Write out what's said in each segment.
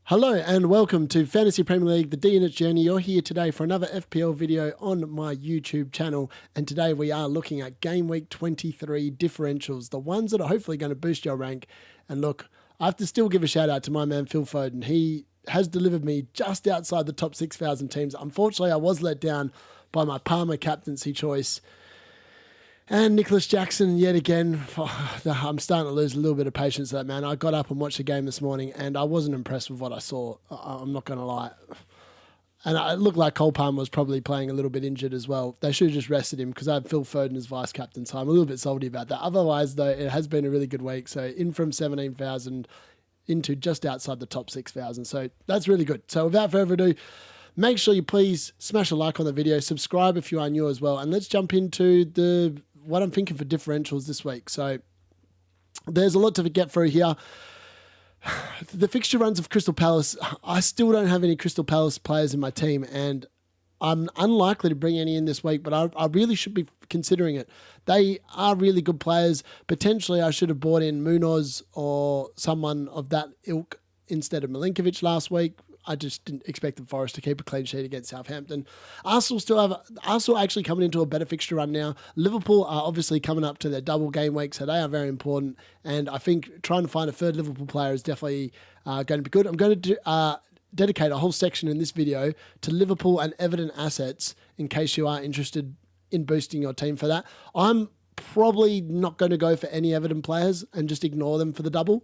Hello and welcome to Fantasy Premier League, the D in its journey. You're here today for another FPL video on my YouTube channel. And today we are looking at Game Week 23 differentials, the ones that are hopefully going to boost your rank. And look, I have to still give a shout out to my man Phil Foden. He has delivered me just outside the top 6,000 teams. Unfortunately, I was let down by my Palmer captaincy choice. And Nicholas Jackson, yet again, I'm starting to lose a little bit of patience with that, man. I got up and watched the game this morning, and I wasn't impressed with what I saw. I'm not going to lie. And it looked like Cole Palmer was probably playing a little bit injured as well. They should have just rested him because I had Phil Foden as vice-captain, so I'm a little bit salty about that. Otherwise, though, it has been a really good week. So in from 17,000 into just outside the top 6,000. So that's really good. So without further ado, make sure you please smash a like on the video, subscribe if you are new as well, and let's jump into what I'm thinking for differentials this week. So there's a lot to get through here. The fixture runs of Crystal Palace, I still don't have any Crystal Palace players in my team, and I'm unlikely to bring any in this week, but I really should be considering it. They are really good players. Potentially I should have bought in Munoz or someone of that ilk instead of Milenkovic last week. I just didn't expect the Forest to keep a clean sheet against Southampton. Arsenal actually coming into a better fixture run now. Liverpool are obviously coming up to their double game week, so they are very important. And I think trying to find a third Liverpool player is definitely going to be good. I'm going to dedicate a whole section in this video to Liverpool and Everton assets in case you are interested in boosting your team for that. I'm probably not going to go for any Everton players and just ignore them for the double.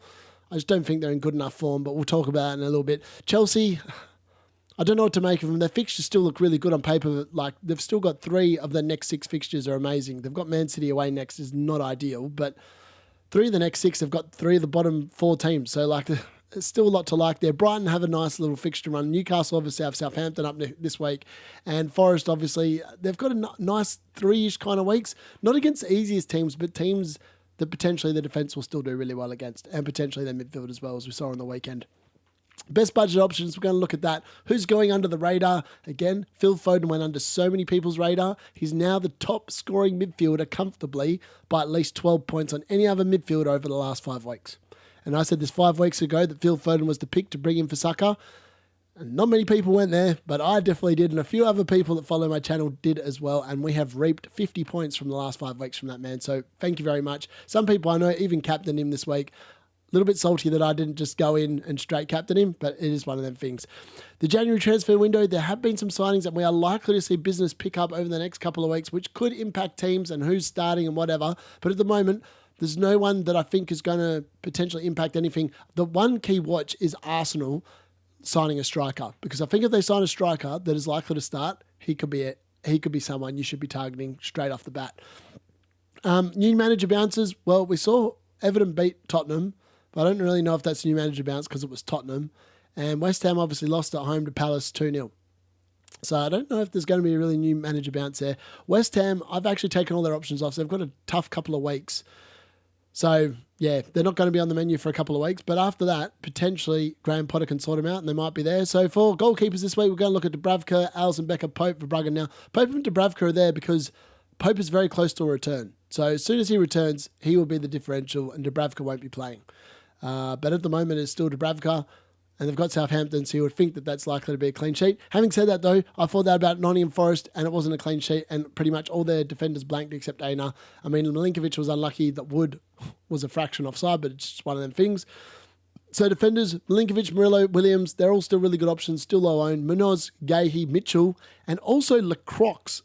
I just don't think they're in good enough form, but we'll talk about it in a little bit. Chelsea, I don't know what to make of them. Their fixtures still look really good on paper. Like, they've still got 3 of their next 6 fixtures are amazing. They've got Man City away next, is not ideal, but 3 of the next 6 have got 3 of the bottom 4 teams. So, like, there's still a lot to like there. Brighton have a nice little fixture run. Newcastle obviously have Southampton up this week. And Forest, obviously, they've got a nice 3-ish kind of weeks. Not against the easiest teams, but teams that potentially the defence will still do really well against, and potentially their midfield as well, as we saw on the weekend. Best budget options, we're going to look at that. Who's going under the radar? Again, Phil Foden went under so many people's radar. He's now the top scoring midfielder comfortably by at least 12 points on any other midfielder over the last 5 weeks. And I said this 5 weeks ago that Phil Foden was the pick to bring in for Saka. And not many people went there, but I definitely did, and a few other people that follow my channel did as well, and we have reaped 50 points from the last 5 weeks from that man, so thank you very much. Some people I know even captained him this week. A little bit salty that I didn't just go in and straight captain him, but it is one of them things. The January transfer window, there have been some signings, and we are likely to see business pick up over the next couple of weeks, which could impact teams and who's starting and whatever, but at the moment, there's no one that I think is going to potentially impact anything. The one key watch is Arsenal signing a striker, because I think if they sign a striker that is likely to start, he could be someone you should be targeting straight off the bat. New manager bounces. Well, we saw Everton beat Tottenham, but I don't really know if that's new manager bounce because it was Tottenham. And West Ham obviously lost at home to Palace 2-0. So I don't know if there's going to be a really new manager bounce there. West Ham, I've actually taken all their options off, so they've got a tough couple of weeks. So, yeah, they're not going to be on the menu for a couple of weeks. But after that, potentially, Graham Potter can sort them out and they might be there. So for goalkeepers this week, we're going to look at Dubravka, Alisson Becker, Pope, Verbruggen. Now, Pope and Dubravka are there because Pope is very close to a return. So as soon as he returns, he will be the differential and Dubravka won't be playing. But at the moment, it's still Dubravka. And they've got Southampton, so you would think that that's likely to be a clean sheet. Having said that, though, I thought that about Nottingham Forest, and it wasn't a clean sheet, and pretty much all their defenders blanked except Aina. I mean, Milenkovic was unlucky that Wood was a fraction offside, but it's just one of them things. So defenders, Milenkovic, Murillo, Williams, they're all still really good options, still low owned. Munoz, Gahey, Mitchell, and also Lacroix,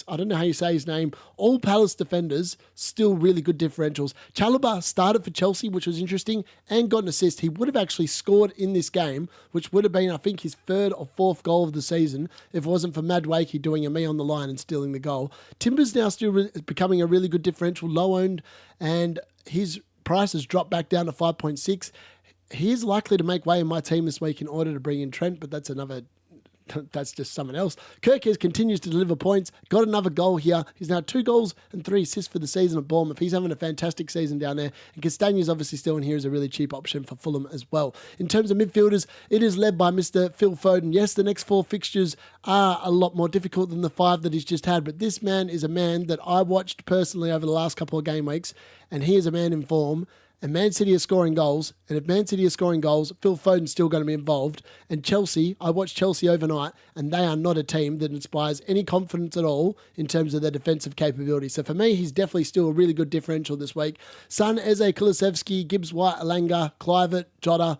I don't know how you say his name, all Palace defenders, still really good differentials. Chalobah started for Chelsea, which was interesting, and got an assist. He would have actually scored in this game, which would have been, I think, his 3rd or 4th goal of the season, if it wasn't for Madueke doing a me on the line and stealing the goal. Timber's now still becoming a really good differential, low owned, and his price has dropped back down to 5.6. He is likely to make way in my team this week in order to bring in Trent, but that's just someone else. Kerkez continues to deliver points, got another goal here. He's now 2 goals and 3 assists for the season at Bournemouth. He's having a fantastic season down there. And Castagne's obviously still in here as a really cheap option for Fulham as well. In terms of midfielders, it is led by Mr. Phil Foden. Yes, the next 4 fixtures are a lot more difficult than the 5 that he's just had, but this man is a man that I watched personally over the last couple of game weeks, and he is a man in form. and Man City are scoring goals. And if Man City are scoring goals, Phil Foden's still going to be involved. And Chelsea, I watched Chelsea overnight, and they are not a team that inspires any confidence at all in terms of their defensive capability. So for me, he's definitely still a really good differential this week. Son, Eze, Kulusevski, Gibbs-White, Elanga, Kluivert, Jota,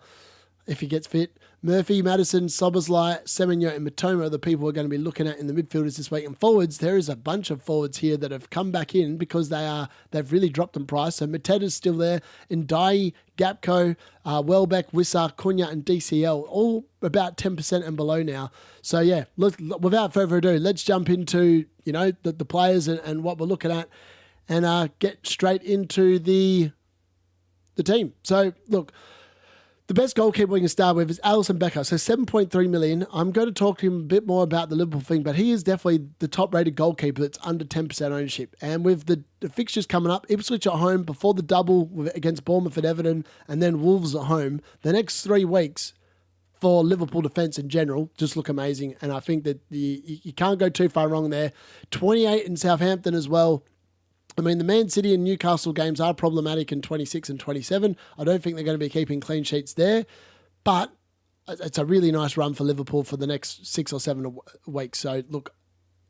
if he gets fit, Murphy, Maddison, Szoboszlai, Semenyo and Mitoma are the people we're going to be looking at in the midfielders this week. And forwards, there is a bunch of forwards here that have come back in because they've really dropped in price. So Mateta's still there, Ndai, Gapco, Welbeck, Wissa, Cunha and DCL, all about 10% and below now. So yeah, look, without further ado, let's jump into the players and what we're looking at, and get straight into the team. So look, the best goalkeeper we can start with is Alisson Becker. So 7.3 million. I'm going to talk to him a bit more about the Liverpool thing, but he is definitely the top-rated goalkeeper that's under 10% ownership. And with the fixtures coming up, Ipswich at home before the double against Bournemouth and Everton, and then Wolves at home, the next 3 weeks for Liverpool defence in general just look amazing. And I think that you can't go too far wrong there. 28 in Southampton as well. I mean, the Man City and Newcastle games are problematic in 26 and 27. I don't think they're going to be keeping clean sheets there, but it's a really nice run for Liverpool for the next 6 or 7 weeks. So, look,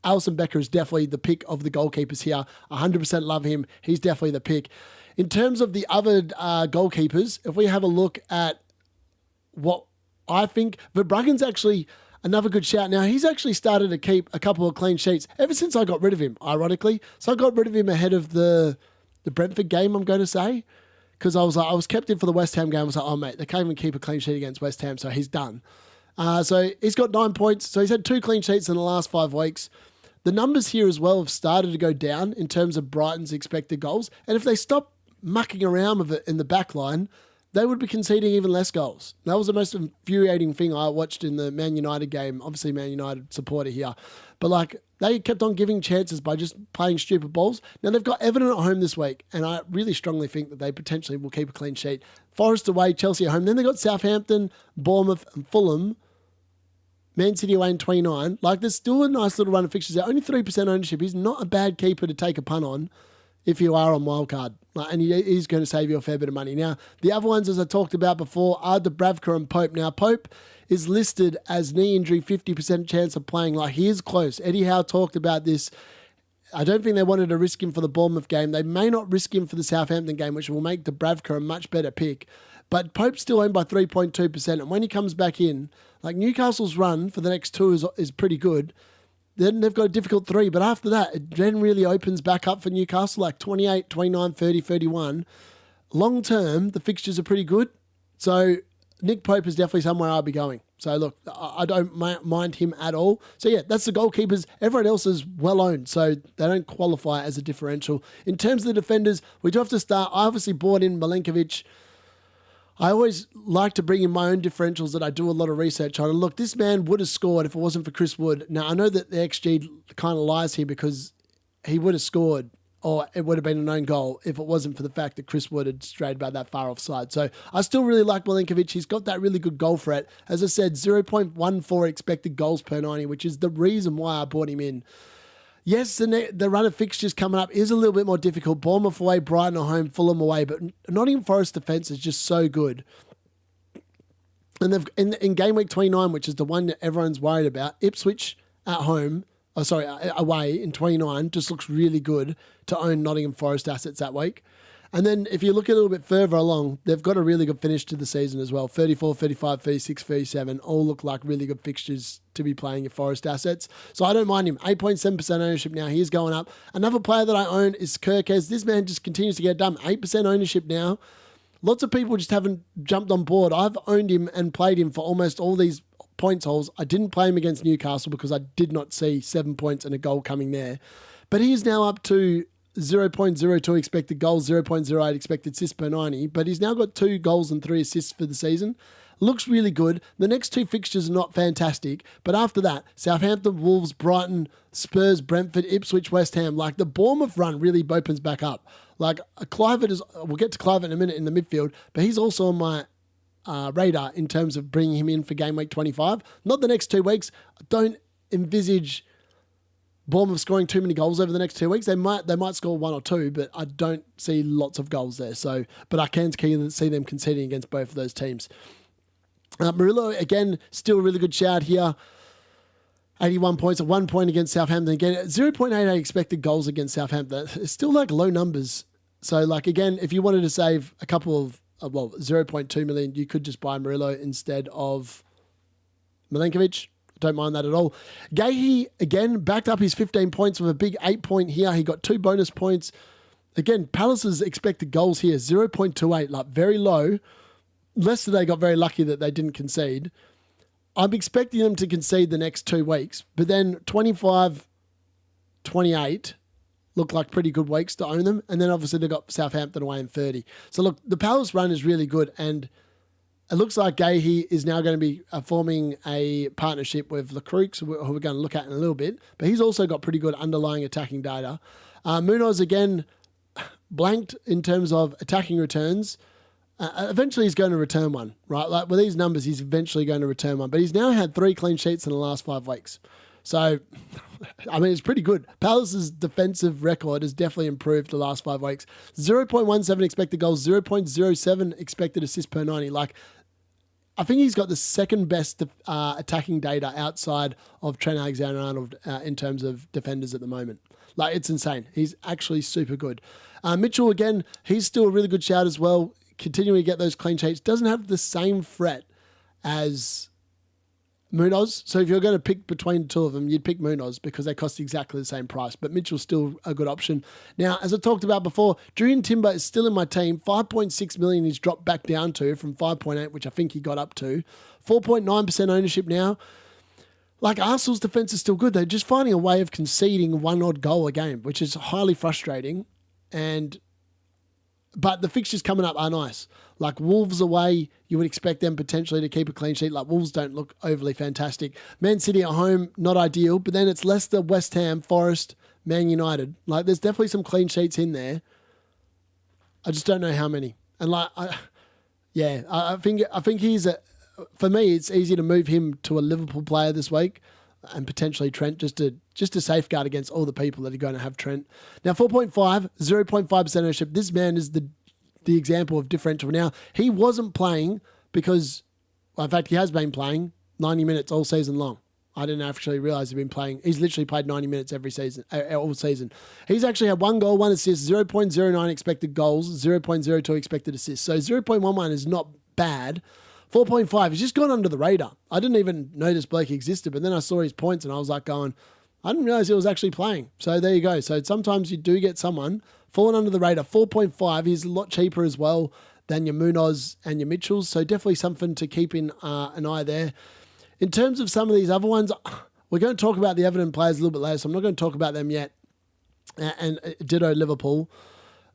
Alisson Becker is definitely the pick of the goalkeepers here. 100% love him. He's definitely the pick. In terms of the other goalkeepers, if we have a look at what I think, Verbruggen's actually another good shout. Now, he's actually started to keep a couple of clean sheets ever since I got rid of him, ironically. So I got rid of him ahead of the Brentford game, I'm going to say, because I was kept in for the West Ham game. I was like, oh, mate, they can't even keep a clean sheet against West Ham, so he's done. So he's got 9 points. So he's had 2 clean sheets in the last 5 weeks. The numbers here as well have started to go down in terms of Brighton's expected goals. And if they stop mucking around with it in the back line, they would be conceding even less goals. That was the most infuriating thing I watched in the Man United game. Obviously, Man United supporter here. But they kept on giving chances by just playing stupid balls. Now, they've got Everton at home this week, and I really strongly think that they potentially will keep a clean sheet. Forest away, Chelsea at home. Then they've got Southampton, Bournemouth, and Fulham. Man City away in 29. There's still a nice little run of fixtures there. Only 3% ownership. He's not a bad keeper to take a punt on if you are on wildcard. And he's going to save you a fair bit of money. Now, the other ones, as I talked about before, are Dubravka and Pope. Now, Pope is listed as knee injury, 50% chance of playing. He is close. Eddie Howe talked about this. I don't think they wanted to risk him for the Bournemouth game. They may not risk him for the Southampton game, which will make Dubravka a much better pick. But Pope's still owned by 3.2%. And when he comes back in, Newcastle's run for the next 2 is pretty good. Then they've got a difficult 3, but after that, it then really opens back up for Newcastle, 28, 29, 30, 31. Long term, the fixtures are pretty good. So Nick Pope is definitely somewhere I'll be going. So look, I don't mind him at all. So yeah, that's the goalkeepers. Everyone else is well owned, so they don't qualify as a differential. In terms of the defenders, we do have to start. I obviously brought in Milenkovic. I always like to bring in my own differentials that I do a lot of research on. And look, this man would have scored if it wasn't for Chris Wood. Now, I know that the XG kind of lies here because he would have scored, or it would have been an own goal if it wasn't for the fact that Chris Wood had strayed about that far offside. So I still really like Milenkovic. He's got that really good goal threat. As I said, 0.14 expected goals per 90, which is the reason why I brought him in. Yes, the run of fixtures coming up is a little bit more difficult. Bournemouth away, Brighton at home, Fulham away, but Nottingham Forest defence is just so good. And they've in game week 29, which is the one that everyone's worried about, Ipswich at home, away in 29, just looks really good to own Nottingham Forest assets that week. And then if you look a little bit further along, they've got a really good finish to the season as well. 34, 35, 36, 37 all look like really good fixtures to be playing your Forest assets. So I don't mind him. 8.7% ownership now. He's going up. Another player that I own is Kerkez. This man just continues to get done. 8% ownership now. Lots of people just haven't jumped on board. I've owned him and played him for almost all these points holes. I didn't play him against Newcastle because I did not see 7 points and a goal coming there. But he is now up to 0.02 expected goals, 0.08 expected assists per 90, but he's now got 2 goals and 3 assists for the season. Looks really good. The next 2 fixtures are not fantastic, but after that, Southampton, Wolves, Brighton, Spurs, Brentford, Ipswich, West Ham, the Bournemouth run really opens back up. Kluivert we'll get to Kluivert in a minute in the midfield, but he's also on my radar in terms of bringing him in for game week 25. Not the next 2 weeks. I don't envisage Bournemouth scoring too many goals over the next 2 weeks. They might score 1 or 2, but I don't see lots of goals there. So, but I can see them conceding against both of those teams. Murillo, again, still a really good shout here. 81 points, at 1 point against Southampton. Again, 0.88 expected goals against Southampton. It's still like low numbers. So, like, again, if you wanted to save a couple of, 0.2 million, you could just buy Murillo instead of Milenkovic. Don't mind that at all. Gahey, again, backed up his 15 points with a big 8 point here. He got 2 bonus points. Again, Palace's expected goals here, 0.28, like very low. Leicester, they got very lucky that they didn't concede. I'm expecting them to concede the next 2 weeks, but then 25, 28 look like pretty good weeks to own them. And then obviously they've got Southampton away in 30. So look, the Palace run is really good, and it looks like Gahey is now going to be forming a partnership with Lacroix, who we're going to look at in a little bit. But he's also got pretty good underlying attacking data. Munoz, again, blanked in terms of attacking returns. Eventually he's going to return one, right? Like with these numbers, he's eventually going to return one. But he's now had 3 clean sheets in the last 5 weeks. So, I mean, it's pretty good. Palace's defensive record has definitely improved the last 5 weeks. 0.17 expected goals, 0.07 expected assists per 90. Like, I think he's got the second best attacking data outside of Trent Alexander-Arnold in terms of defenders at the moment. Like, it's insane. He's actually super good. Mitchell, again, he's still a really good shout as well. Continuing to get those clean sheets. Doesn't have the same threat as Munoz. So if you're going to pick between the two of them, you'd pick Munoz because they cost exactly the same price. But Mitchell's still a good option. Now, as I talked about before, Julian Timber is still in my team. 5.6 million he's dropped back down to from 5.8, which I think he got up to. 4.9% ownership now. Like, Arsenal's defense is still good. They're just finding a way of conceding 1 odd goal a game, which is highly frustrating. But the fixtures coming up are nice. Like Wolves away, you would expect them potentially to keep a clean sheet. Like Wolves don't look overly fantastic. Man City at home, not ideal. But then it's Leicester, West Ham, Forest, Man United. Like there's definitely some clean sheets in there. I just don't know how many. And like, I think he's for me, it's easy to move him to a Liverpool player this week and potentially Trent just to safeguard against all the people that are going to have Trent. Now 4.5, 0.5% ownership. This man is the example of differential. Now, he wasn't playing because, well, in fact, he has been playing 90 minutes all season long. I didn't actually realize he'd been playing. He's literally played 90 minutes every season, all season. He's actually had 1 goal, 1 assist, 0.09 expected goals, 0.02 expected assists. So 0.11 is not bad. 4.5, he's just gone under the radar. I didn't even know this bloke existed, but then I saw his points and I was like going, I didn't realize he was actually playing. So there you go. So sometimes you do get someone falling under the radar. 4.5, he's a lot cheaper as well than your Munoz and your Mitchells. So definitely something to keep in an eye there. In terms of some of these other ones, we're going to talk about the Everton players a little bit later, so I'm not going to talk about them yet. And ditto Liverpool.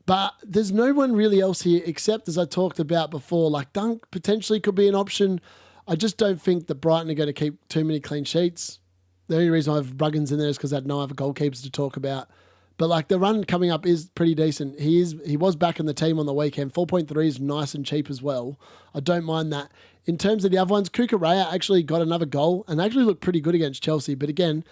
But there's no one really else here except, as I talked about before, like Dunk potentially could be an option. I just don't think that Brighton are going to keep too many clean sheets. The only reason I have Bruggens in there is because I had no other goalkeepers to talk about. But like the run coming up is pretty decent. He was back in the team on the weekend. 4.3 is nice and cheap as well. I don't mind that. In terms of the other ones, Kukuraya actually got another goal and actually looked pretty good against Chelsea. But again,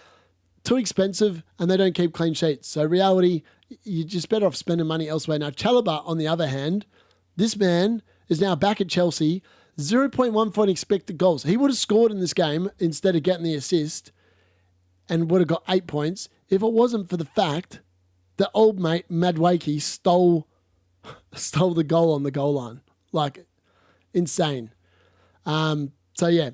too expensive and they don't keep clean sheets. So reality, you're just better off spending money elsewhere. Now, Chalobah, on the other hand, this man is now back at Chelsea, 0.14 expected goals. He would have scored in this game instead of getting the assist and would have got 8 points if it wasn't for the fact that old mate Madueke stole the goal on the goal line. Like, insane. So, yeah.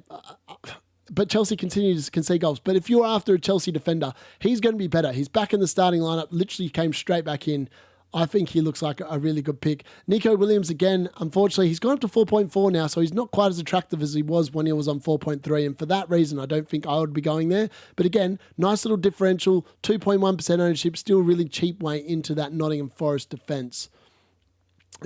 But Chelsea continues to concede goals. But if you're after a Chelsea defender, he's going to be better. He's back in the starting lineup, literally came straight back in. I think he looks like a really good pick. Nico Williams, again, unfortunately, he's gone up to 4.4 now, so he's not quite as attractive as he was when he was on 4.3. And for that reason, I don't think I would be going there. But again, nice little differential, 2.1% ownership, still a really cheap way into that Nottingham Forest defence.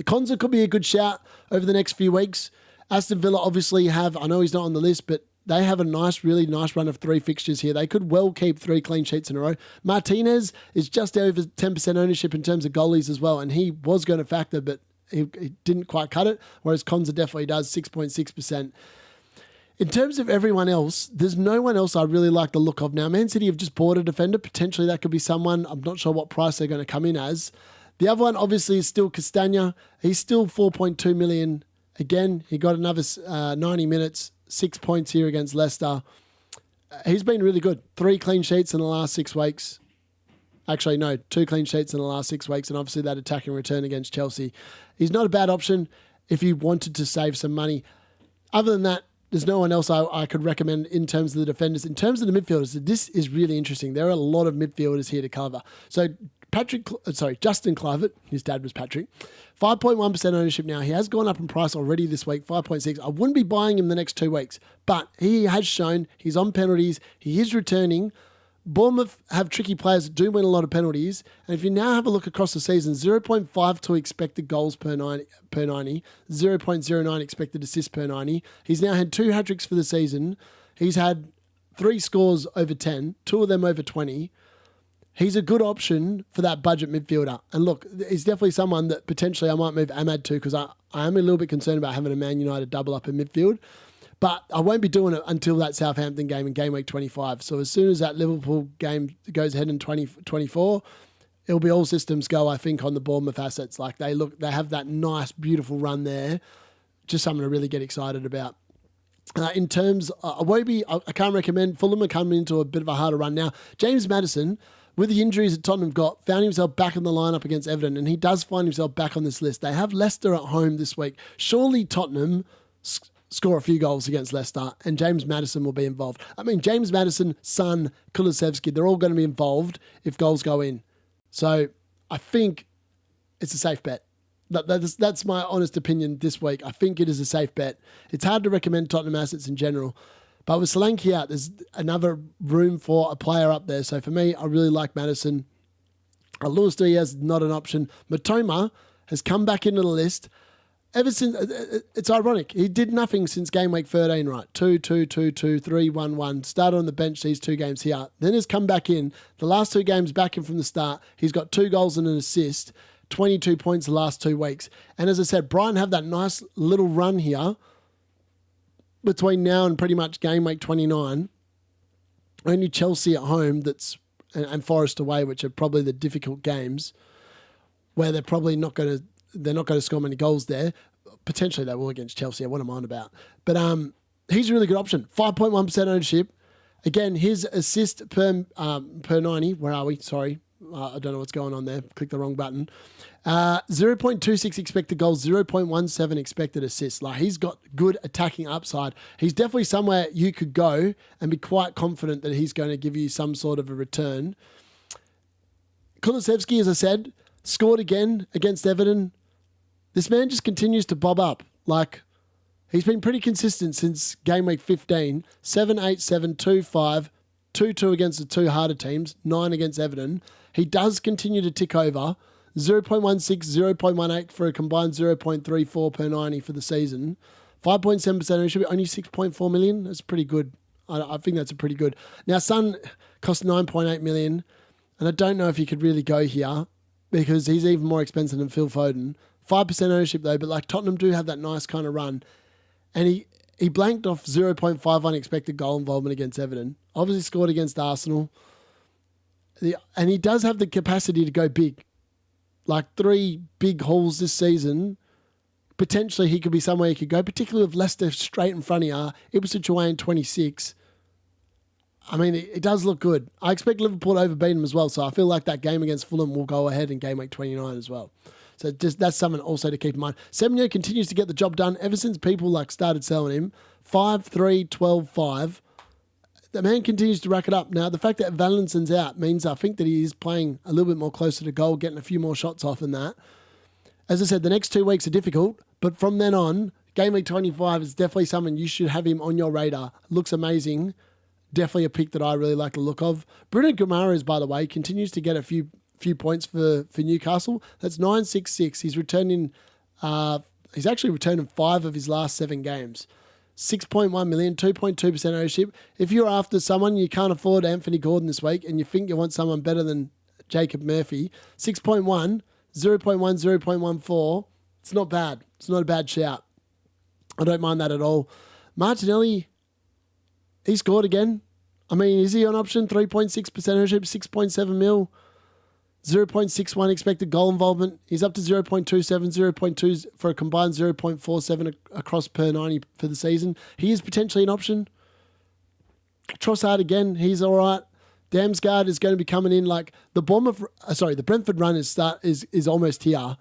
Konza could be a good shout over the next few weeks. Aston Villa obviously have, I know he's not on the list, but they have a really nice run of 3 fixtures here. They could well keep 3 clean sheets in a row. Martinez is just over 10% ownership in terms of goalies as well, and he was going to factor, but he didn't quite cut it, whereas Konza definitely does, 6.6%. In terms of everyone else, there's no one else I really like the look of. Now, Man City have just bought a defender. Potentially that could be someone. I'm not sure what price they're going to come in as. The other one, obviously, is still Castagna. He's still 4.2 million. Again, he got another 90 minutes, 6 points here against Leicester. He's been really good. 3 clean sheets in the last 6 weeks. Actually, no, 2 clean sheets in the last 6 weeks, and obviously that attacking return against Chelsea. He's not a bad option if you wanted to save some money. Other than that, there's no one else I could recommend in terms of the defenders. In terms of the midfielders, this is really interesting. There are a lot of midfielders here to cover. So Justin Kluivert, his dad was Patrick, 5.1% ownership now. He has gone up in price already this week, 5.6. I wouldn't be buying him the next 2 weeks, but he has shown he's on penalties. He is returning. Bournemouth have tricky players that do win a lot of penalties. And if you now have a look across the season, 0.52 expected goals per 90, 0.09 expected assists per 90. He's now had 2 hat-tricks for the season. He's had 3 scores over 10, 2 of them over 20. He's a good option for that budget midfielder. And look, he's definitely someone that potentially I might move Ahmad to, because I am a little bit concerned about having a Man United double up in midfield. But I won't be doing it until that Southampton game in game week 25. So as soon as that Liverpool game goes ahead in 2024, it'll be all systems go, I think, on the Bournemouth assets. Like they have that nice, beautiful run there. Just something to really get excited about. In terms of Iwobi, I can't recommend. Fulham are coming into a bit of a harder run now. James Maddison, with the injuries that Tottenham got, found himself back in the lineup against Everton, and he does find himself back on this list. They have Leicester at home this week. Surely Tottenham score a few goals against Leicester, and James Maddison will be involved. I mean, James Maddison, Son, Kulusevski, they're all going to be involved if goals go in. So I think it's a safe bet. That's my honest opinion this week. I think it is a safe bet. It's hard to recommend Tottenham assets in general, but with Solanke out, there's another room for a player up there. So for me, I really like Maddison. Luis Diaz, not an option. Mitoma has come back into the list. Ever since, it's ironic. He did nothing since game week 13, right? 2-2-2-2, 3-1-1. Started on the bench these 2 games here. Then has come back in. The last 2 games back in from the start. He's got 2 goals and an assist. 22 points the last 2 weeks. And as I said, Brighton have that nice little run here between now and pretty much game week 29. Only Chelsea at home and Forest away, which are probably the difficult games where they're probably not going to score many goals there. Potentially they will against Chelsea. I wouldn't mind about. But he's a really good option. 5.1% ownership. Again, his assist per 90. Where are we? Sorry. I don't know what's going on there. Click the wrong button. 0.26 expected goals, 0.17 expected assists. Like, he's got good attacking upside. He's definitely somewhere you could go and be quite confident that he's going to give you some sort of a return. Kulusevski, as I said, scored again against Everton. This man just continues to bob up. Like, he's been pretty consistent since game week 15. 7-8, 7-2-5, 2-2 against the 2 harder teams, 9 against Everton. He does continue to tick over. 0.16, 0.18 for a combined 0.34 per 90 for the season. 5.7% ownership, only 6.4 million. That's pretty good. I think that's a pretty good. Now, Son cost 9.8 million, and I don't know if you could really go here because he's even more expensive than Phil Foden. 5% ownership though, but like Tottenham do have that nice kind of run. And he blanked off 0.51 expected goal involvement against Everton. Obviously scored against Arsenal. And he does have the capacity to go big. Like 3 big hauls this season. Potentially he could be somewhere he could go, particularly with Leicester straight in front of you. Ipswich away in 26. I mean, it does look good. I expect Liverpool to overbeat him as well, so I feel like that game against Fulham will go ahead in game week 29 as well. So that's something also to keep in mind. Semenyo continues to get the job done ever since people started selling him. 5-3, 12-5. The man continues to rack it up. Now, the fact that Valentin's out means I think that he is playing a little bit more closer to goal, getting a few more shots off in that. As I said, the next 2 weeks are difficult, but from then on, game week 25 is definitely something you should have him on your radar. Looks amazing. Definitely a pick that I really like the look of. Bruno Guimaraes, by the way, continues to get a few points for Newcastle. That's 9.66. He's returning. He's actually returned in 5 of his last 7 games. 6.1 million, 2.2% ownership. If you're after someone, you can't afford Anthony Gordon this week and you think you want someone better than Jacob Murphy, 6.1, 0.1, 0.14. It's not bad. It's not a bad shout. I don't mind that at all. Martinelli, he scored again. I mean, is he on option? 3.6% ownership, 6.7 mil, 0.61 expected goal involvement. He's up to 0.27, 0.2 for a combined 0.47 across per 90 for the season. He is potentially an option. Trossard again, he's all right. Damsgaard is going to be coming in like the Brentford run is almost here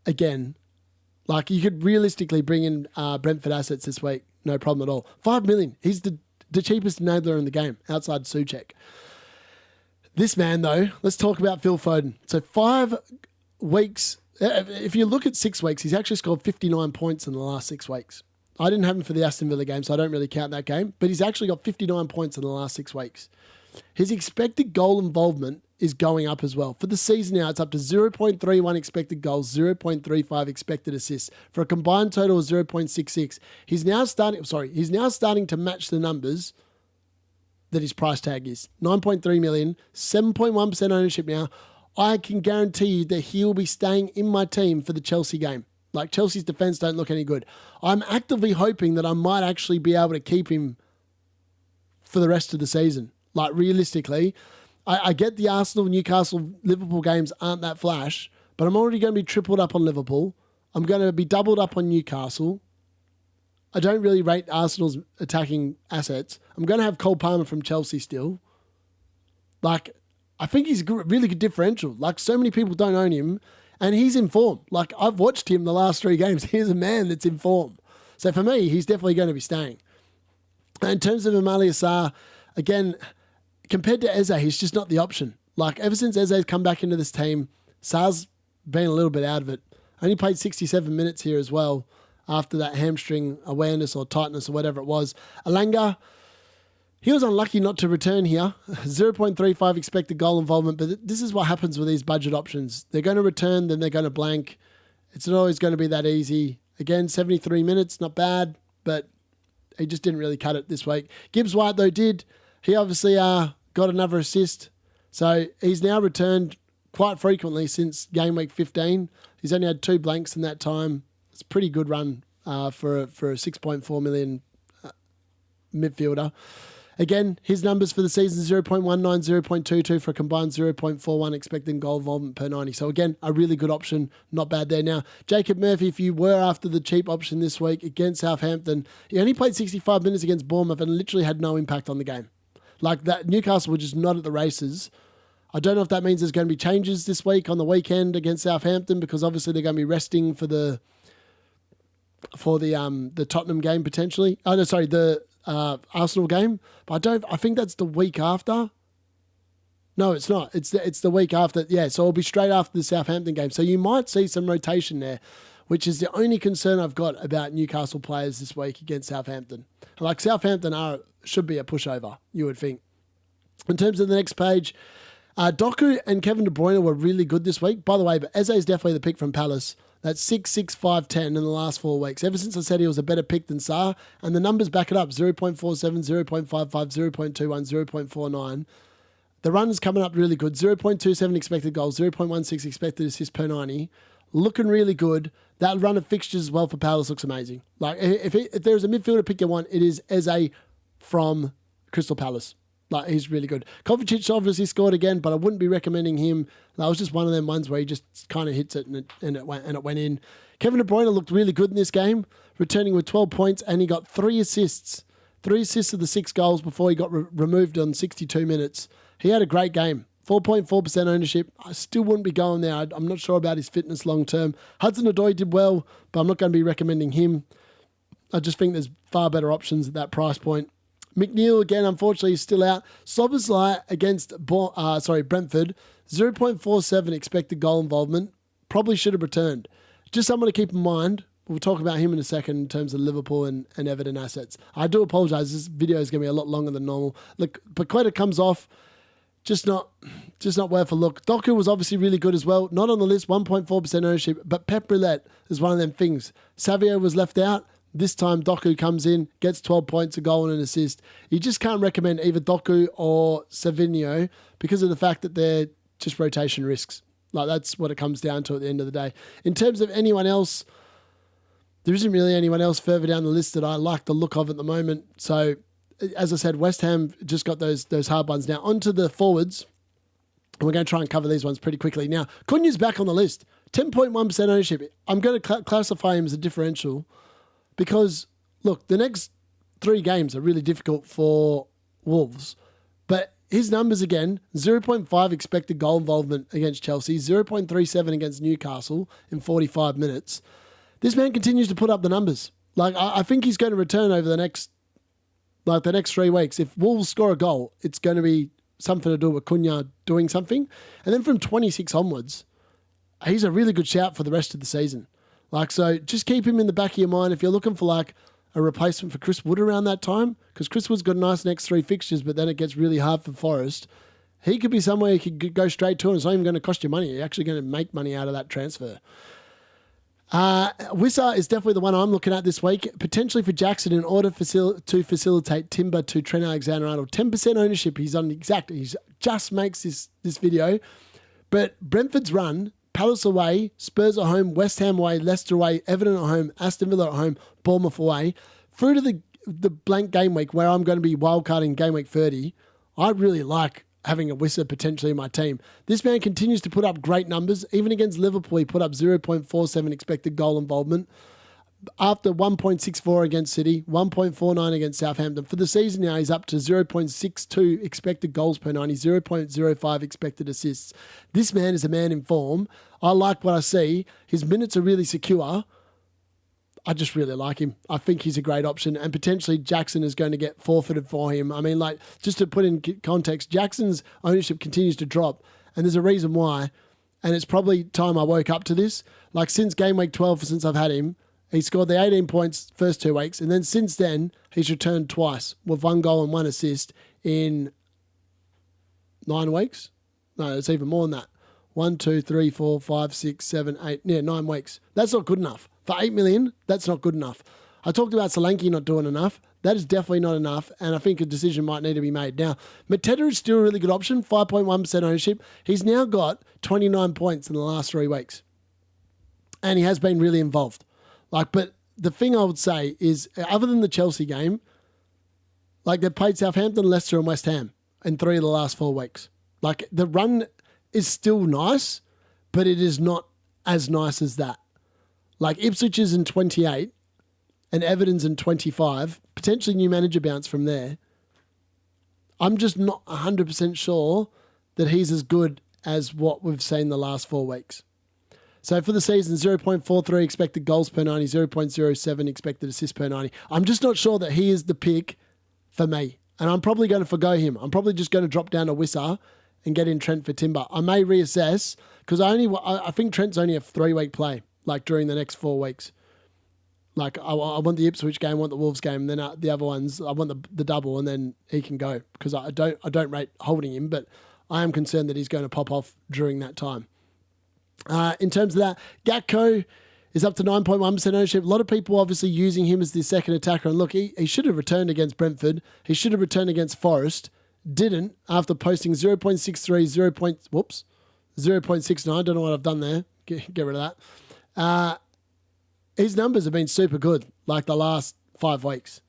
again. Like you could realistically bring in Brentford assets this week, no problem at all. 5 million. He's the cheapest enabler in the game outside Souček. This man though, let's talk about Phil Foden. So 5 weeks. If you look at 6 weeks, he's actually scored 59 points in the last 6 weeks. I didn't have him for the Aston Villa game, so I don't really count that game. But he's actually got 59 points in the last 6 weeks. His expected goal involvement is going up as well. For the season now, it's up to 0.31 expected goals, 0.35 expected assists, for a combined total of 0.66. He's now starting to match the numbers that his price tag is. 9.3 million, 7.1% ownership now. I can guarantee you that he will be staying in my team for the Chelsea game. Like, Chelsea's defence don't look any good. I'm actively hoping that I might actually be able to keep him for the rest of the season. Like, realistically, I get the Arsenal, Newcastle, Liverpool games aren't that flash, but I'm already going to be tripled up on Liverpool. I'm going to be doubled up on Newcastle. I don't really rate Arsenal's attacking assets. I'm going to have Cole Palmer from Chelsea still. Like, I think he's a really good differential. Like, so many people don't own him, and he's in form. Like, I've watched him the last 3 games. He's a man that's in form. So for me, he's definitely going to be staying. And in terms of Sarr, again, compared to Eze, he's just not the option. Like, ever since Eze's come back into this team, Sarr's been a little bit out of it. Only played 67 minutes here as well after that hamstring awareness or tightness or whatever it was. Elanga, he was unlucky not to return here. 0.35 expected goal involvement, but this is what happens with these budget options. They're going to return, then they're going to blank. It's not always going to be that easy. Again, 73 minutes, not bad, but he just didn't really cut it this week. Gibbs-White, though, did. He obviously got another assist. So he's now returned quite frequently since game week 15. He's only had 2 blanks in that time. It's a pretty good run for a 6.4 million midfielder. Again, his numbers for the season, 0.19, 0.22 for a combined 0.41 expected goal involvement per 90. So again, a really good option. Not bad there. Now, Jacob Murphy, if you were after the cheap option this week against Southampton, he only played 65 minutes against Bournemouth and literally had no impact on the game. Like, that Newcastle were just not at the races. I don't know if that means there's going to be changes this week on the weekend against Southampton, because obviously they're going to be resting for the Tottenham game potentially. Oh no, sorry, the Arsenal game. But I think that's the week after. No, it's not. It's the week after. Yeah, so it'll be straight after the Southampton game. So you might see some rotation there, which is the only concern I've got about Newcastle players this week against Southampton. Like, Southampton should be a pushover, you would think. In terms of the next page, Doku and Kevin De Bruyne were really good this week. By the way, but Eze is definitely the pick from Palace. That's 6, 6, 5, 10 in the last 4 weeks. Ever since I said he was a better pick than Sarr, and the numbers back it up, 0.47, 0.55, 0.21, 0.49. The run is coming up really good. 0.27 expected goals, 0.16 expected assists per 90. Looking really good. That run of fixtures as well for Palace looks amazing. Like, if there's a midfielder pick you want, it is Eze from Crystal Palace. Like, he's really good. Kovacic obviously scored again, but I wouldn't be recommending him. That was just one of them ones where he just kind of hits it and it went in. Kevin De Bruyne looked really good in this game, returning with 12 points, and he got 3 assists. 3 assists of the 6 goals before he got removed on 62 minutes. He had a great game. 4.4% ownership. I still wouldn't be going there. I'm not sure about his fitness long term. Hudson-Odoi did well, but I'm not going to be recommending him. I just think there's far better options at that price point. McNeil, again, unfortunately, is still out. Szoboszlai against Brentford, 0.47 expected goal involvement. Probably should have returned. Just someone to keep in mind. We'll talk about him in a second in terms of Liverpool and Everton assets. I do apologise. This video is going to be a lot longer than normal. Look, Paqueta comes off. Just not worth a look. Doku was obviously really good as well. Not on the list, 1.4% ownership, but Pep Roulette is one of them things. Savio was left out. This time Doku comes in, gets 12 points, a goal and an assist. You just can't recommend either Doku or Semenyo because of the fact that they're just rotation risks. Like, that's what it comes down to at the end of the day. In terms of anyone else, there isn't really anyone else further down the list that I like the look of at the moment. So as I said, West Ham just got those hard ones. Now, onto the forwards. And we're going to try and cover these ones pretty quickly. Now, Cunha's back on the list. 10.1% ownership. I'm going to classify him as a differential because, look, the next 3 games are really difficult for Wolves. But his numbers again, 0.5 expected goal involvement against Chelsea, 0.37 against Newcastle in 45 minutes. This man continues to put up the numbers. Like, I think he's going to return over the next 3 weeks. If Wolves score a goal, it's going to be something to do with Cunha doing something. And then from 26 onwards, he's a really good shout for the rest of the season. Like, so just keep him in the back of your mind if you're looking for like a replacement for Chris Wood around that time, because Chris Wood's got a nice next 3 fixtures, but then it gets really hard for Forest. He could be somewhere you could go straight to, and it's not even going to cost you money. You're actually going to make money out of that transfer. Wissa is definitely the one I'm looking at this week, potentially for Jackson in order to facilitate timber to Trent Alexander-Arnold. 10% ownership. He's on exactly. He just makes this video. But Brentford's run, Palace away, Spurs at home, West Ham away, Leicester away, Everton at home, Aston Villa at home, Bournemouth away, through to the blank game week where I'm going to be wildcarding game week 30. I really like having a Wissa potentially in my team. This man continues to put up great numbers. Even against Liverpool, he put up 0.47 expected goal involvement. After 1.64 against City, 1.49 against Southampton. For the season now, he's up to 0.62 expected goals per 90, 0.05 expected assists. This man is a man in form. I like what I see. His minutes are really secure. I just really like him. I think he's a great option, and potentially Jackson is going to get forfeited for him. I mean, like, just to put in context, Jackson's ownership continues to drop, and there's a reason why, and it's probably time I woke up to this. Like, since game week 12, since I've had him, he scored the 18 points first 2 weeks, and then since then, he's returned twice with 1 goal and 1 assist in 9 weeks. No, it's even more than that. 1, 2, 3, 4, 5, 6, 7, 8, 9 weeks. That's not good enough. For 8 million, that's not good enough. I talked about Solanke not doing enough. That is definitely not enough, and I think a decision might need to be made. Now, Mateta is still a really good option, 5.1% ownership. He's now got 29 points in the last 3 weeks, and he has been really involved. Like, but the thing I would say is, other than the Chelsea game, like, they've played Southampton, Leicester, and West Ham in 3 of the last 4 weeks. Like, the run is still nice, but it is not as nice as that. Like, Ipswich is in 28 and Everton's in 25, potentially new manager bounce from there. I'm just not 100% sure that he's as good as what we've seen the last 4 weeks. So for the season, 0.43 expected goals per 90, 0.07 expected assists per 90. I'm just not sure that he is the pick for me. And I'm probably going to forgo him. I'm probably just going to drop down to Wissa and get in Trent for timber. I may reassess because I think Trent's only a 3-week play. Like, during the next 4 weeks. Like, I want the Ipswich game, I want the Wolves game, and then the other ones, I want the double, and then he can go. Because I don't rate holding him, but I am concerned that he's going to pop off during that time. In terms of that, Gakpo is up to 9.1% ownership. A lot of people obviously using him as the second attacker. And look, he should have returned against Brentford. He should have returned against Forest. Didn't, after posting 0.63, 0.69. Don't know what I've done there. Get rid of that. His numbers have been super good, like the last 5 weeks.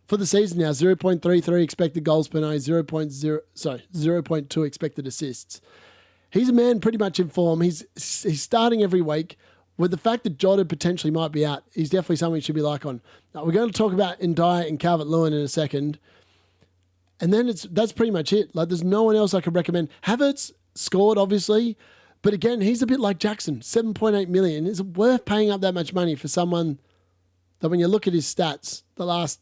For the season now, 0.33 expected goals per 90, 0.2 expected assists. He's a man pretty much in form. He's starting every week. With the fact that Jota potentially might be out, he's definitely someone you should be like on. Now, we're going to talk about Ndiaye and Calvert-Lewin in a second. And then that's pretty much it. Like, there's no one else I could recommend. Havertz scored, obviously. But again, he's a bit like Jackson, 7.8 million. Is it worth paying up that much money for someone that, when you look at his stats the last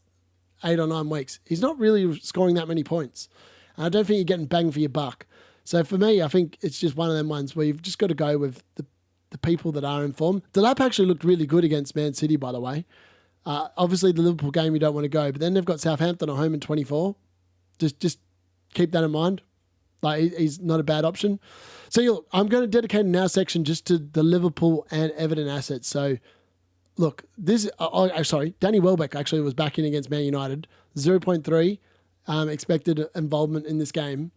8 or 9 weeks, he's not really scoring that many points. And I don't think you're getting bang for your buck. So for me, I think it's just one of them ones where you've just got to go with the people that are in form. Delap actually looked really good against Man City, by the way. Obviously, the Liverpool game you don't want to go, but then they've got Southampton at home in 24. Just keep that in mind. Like, he's not a bad option. So look, I'm going to dedicate now section just to the Liverpool and Everton assets. So look, Danny Welbeck actually was back in against Man United. 0.3 expected involvement in this game.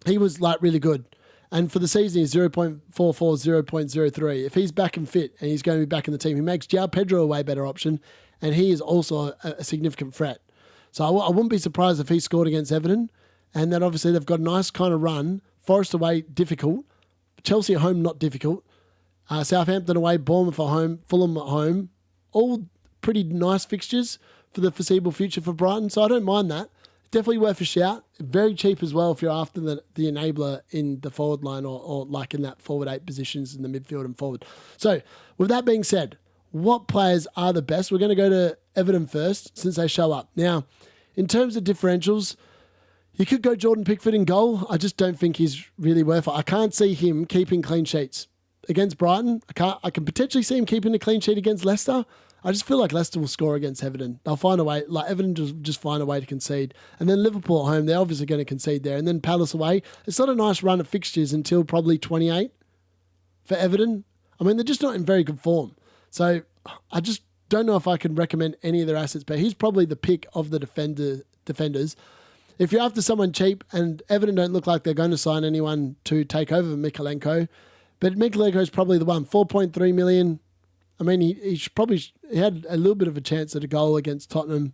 He was like really good. And for the season, he's 0.44, 0.03. If he's back and fit and he's going to be back in the team, he makes João Pedro a way better option. And he is also a significant threat. So I wouldn't be surprised if he scored against Everton. And then obviously they've got a nice kind of run. Forest away, difficult. Chelsea at home, not difficult. Southampton away, Bournemouth at home, Fulham at home. All pretty nice fixtures for the foreseeable future for Brighton. So I don't mind that. Definitely worth a shout. Very cheap as well if you're after the enabler in the forward line or like in that forward 8 positions in the midfield and forward. So with that being said, what players are the best? We're going to go to Everton first since they show up. Now, in terms of differentials, you could go Jordan Pickford in goal. I just don't think he's really worth it. I can't see him keeping clean sheets. Against Brighton, I can potentially see him keeping a clean sheet against Leicester. I just feel like Leicester will score against Everton. They'll find a way, like Everton just find a way to concede. And then Liverpool at home, they're obviously going to concede there. And then Palace away. It's not a nice run of fixtures until probably 28 for Everton. I mean, they're just not in very good form. So I just don't know if I can recommend any of their assets, but he's probably the pick of the defenders. If you're after someone cheap, and Everton don't look like they're going to sign anyone to take over Milenkovic, but Milenkovic is probably the one. 4.3 million. I mean, he had a little bit of a chance at a goal against Tottenham.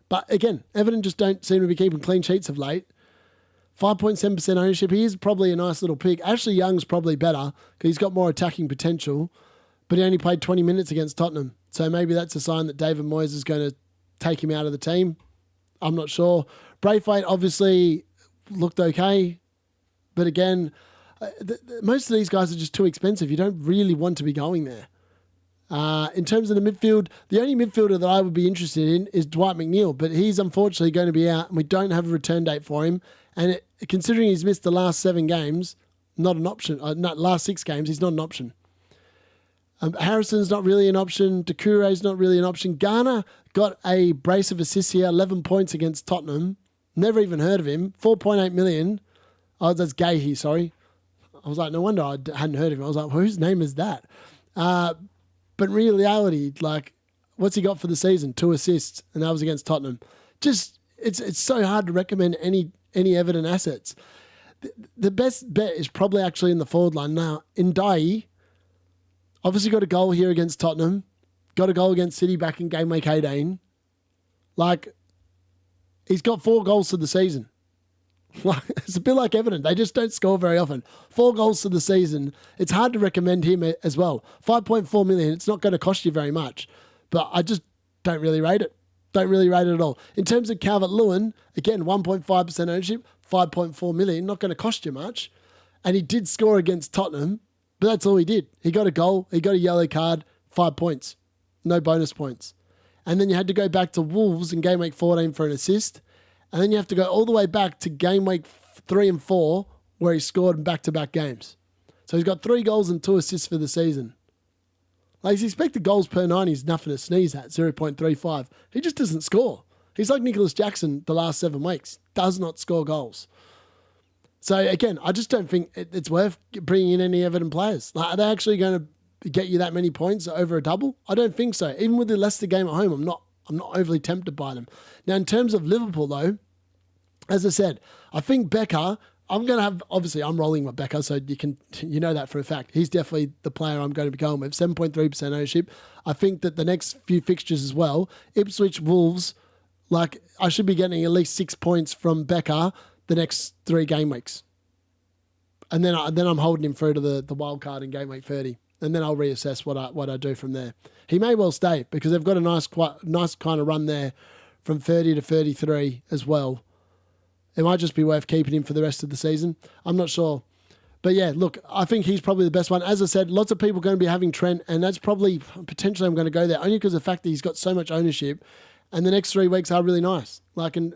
But again, Everton just don't seem to be keeping clean sheets of late. 5.7% ownership. He is probably a nice little pick. Ashley Young's probably better because he's got more attacking potential, but he only played 20 minutes against Tottenham. So maybe that's a sign that David Moyes is going to take him out of the team. I'm not sure. Braithwaite obviously looked okay, but again, most of these guys are just too expensive. You don't really want to be going there. In terms of the midfield, the only midfielder that I would be interested in is Dwight McNeil, but he's unfortunately going to be out, and we don't have a return date for him. And considering he's missed the last 7 games, not an option. Last 6 games, he's not an option. Harrison's not really an option. Doucouré's not really an option. Garner got a brace of assists here, 11 points against Tottenham. Never even heard of him. 4.8 million. Oh, that's Gahey, sorry. I was like, no wonder I hadn't heard of him. I was like, whose name is that? But in reality, like, what's he got for the season? 2 assists, and that was against Tottenham. Just, it's so hard to recommend any Everton assets. The best bet is probably actually in the forward line. Now, Ndiaye obviously got a goal here against Tottenham, got a goal against City back in game week 18. Like, he's got 4 goals for the season. It's a bit like Everton. They just don't score very often. 4 goals for the season. It's hard to recommend him as well. 5.4 million. It's not going to cost you very much. But I just don't really rate it. Don't really rate it at all. In terms of Calvert-Lewin, again, 1.5% ownership, 5.4 million. Not going to cost you much. And he did score against Tottenham, but that's all he did. He got a goal. He got a yellow card. 5 points. No bonus points. And then you had to go back to Wolves in game week 14 for an assist. And then you have to go all the way back to game week 3 and 4 where he scored in back-to-back games. So he's got 3 goals and 2 assists for the season. Like, his expected goals per 90 is nothing to sneeze at, 0.35. He just doesn't score. He's like Nicholas Jackson the last 7 weeks. Does not score goals. So again, I just don't think it's worth bringing in any Everton players. Like, are they actually going to get you that many points over a double? I don't think so. Even with the Leicester game at home, I'm not overly tempted by them. Now, in terms of Liverpool, though, as I said, I think Becker, I'm rolling with Becker, so you know that for a fact. He's definitely the player I'm going to be going with. 7.3% ownership. I think that the next few fixtures as well, Ipswich, Wolves, like, I should be getting at least 6 points from Becker the next 3 game weeks. And then I'm holding him through to the wild card in game week 30. And then I'll reassess what I do from there. He may well stay because they've got a nice kind of run there from 30 to 33 as well. It might just be worth keeping him for the rest of the season. I'm not sure. But yeah, look, I think he's probably the best one. As I said, lots of people are going to be having Trent, and that's probably, potentially I'm going to go there, only because of the fact that he's got so much ownership, and the next 3 weeks are really nice. Like, and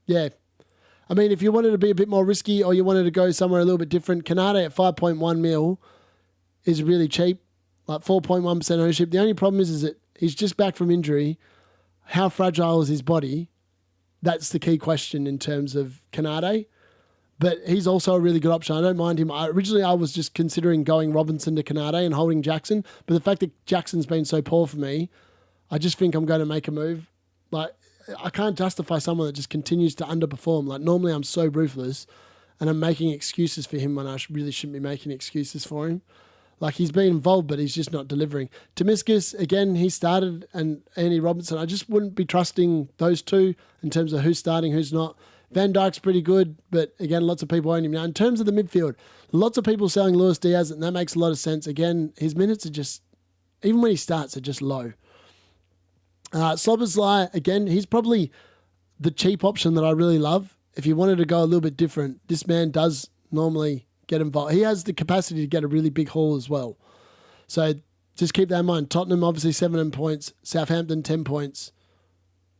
yeah. I mean, if you wanted to be a bit more risky or you wanted to go somewhere a little bit different, Canade at 5.1 mil is really cheap, like 4.1% ownership. The only problem is that he's just back from injury. How fragile is his body? That's the key question in terms of Canade. But he's also a really good option. I don't mind him. Originally, I was just considering going Robinson to Canade and holding Jackson. But the fact that Jackson's been so poor for me, I just think I'm going to make a move. Like, I can't justify someone that just continues to underperform. Like, normally I'm so ruthless and I'm making excuses for him when I really shouldn't be making excuses for him. Like, he's been involved, but he's just not delivering. Tomiskas, again, he started, and Andy Robertson, I just wouldn't be trusting those two in terms of who's starting, who's not. Van Dijk's pretty good, but again, lots of people own him. Now, in terms of the midfield, lots of people selling Luis Diaz, and that makes a lot of sense. Again, his minutes are just, even when he starts, are just low. Szoboszlai, again, he's probably the cheap option that I really love. If you wanted to go a little bit different, this man does normally get involved. He has the capacity to get a really big haul as well. So just keep that in mind. Tottenham, obviously, 7 points. Southampton, 10 points.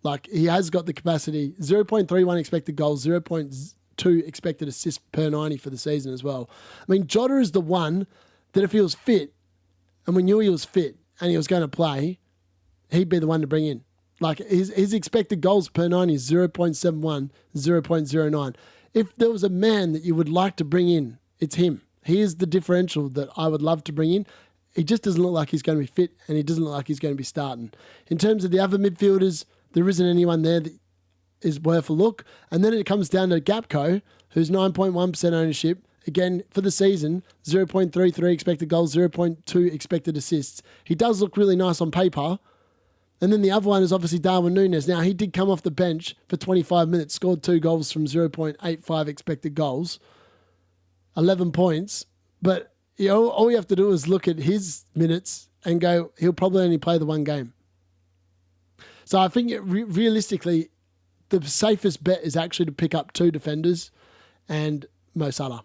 Like, he has got the capacity. 0.31 expected goals, 0.2 expected assists per 90 for the season as well. I mean, Jota is the one that if he was fit, and we knew he was fit and he was going to play, he'd be the one to bring in. Like, his expected goals per 90 is 0.71, 0.09. If there was a man that you would like to bring in, it's him. He is the differential that I would love to bring in. He just doesn't look like he's going to be fit, and he doesn't look like he's going to be starting. In terms of the other midfielders, there isn't anyone there that is worth a look. And then it comes down to Gapco, who's 9.1% ownership. Again, for the season, 0.33 expected goals, 0.2 expected assists. He does look really nice on paper. And then the other one is obviously Darwin Núñez. Now, he did come off the bench for 25 minutes, scored 2 goals from 0.85 expected goals, 11 points. But all you have to do is look at his minutes and go, he'll probably only play the one game. So I think realistically, the safest bet is actually to pick up 2 defenders and Mo Salah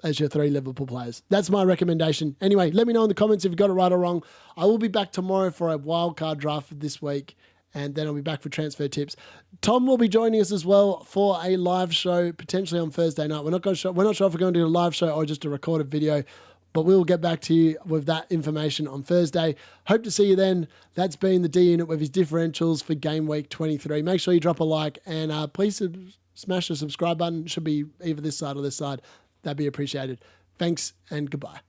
as your 3 Liverpool players. That's my recommendation. Anyway, let me know in the comments if you got it right or wrong. I will be back tomorrow for a wildcard draft for this week, and then I'll be back for transfer tips. Tom will be joining us as well for a live show, potentially on Thursday night. We're not sure if we're going to do a live show or just a recorded video, but we'll get back to you with that information on Thursday. Hope to see you then. That's been the D Unit with his differentials for Game Week 23. Make sure you drop a like, and please smash the subscribe button. It should be either this side or this side. That'd be appreciated. Thanks and goodbye.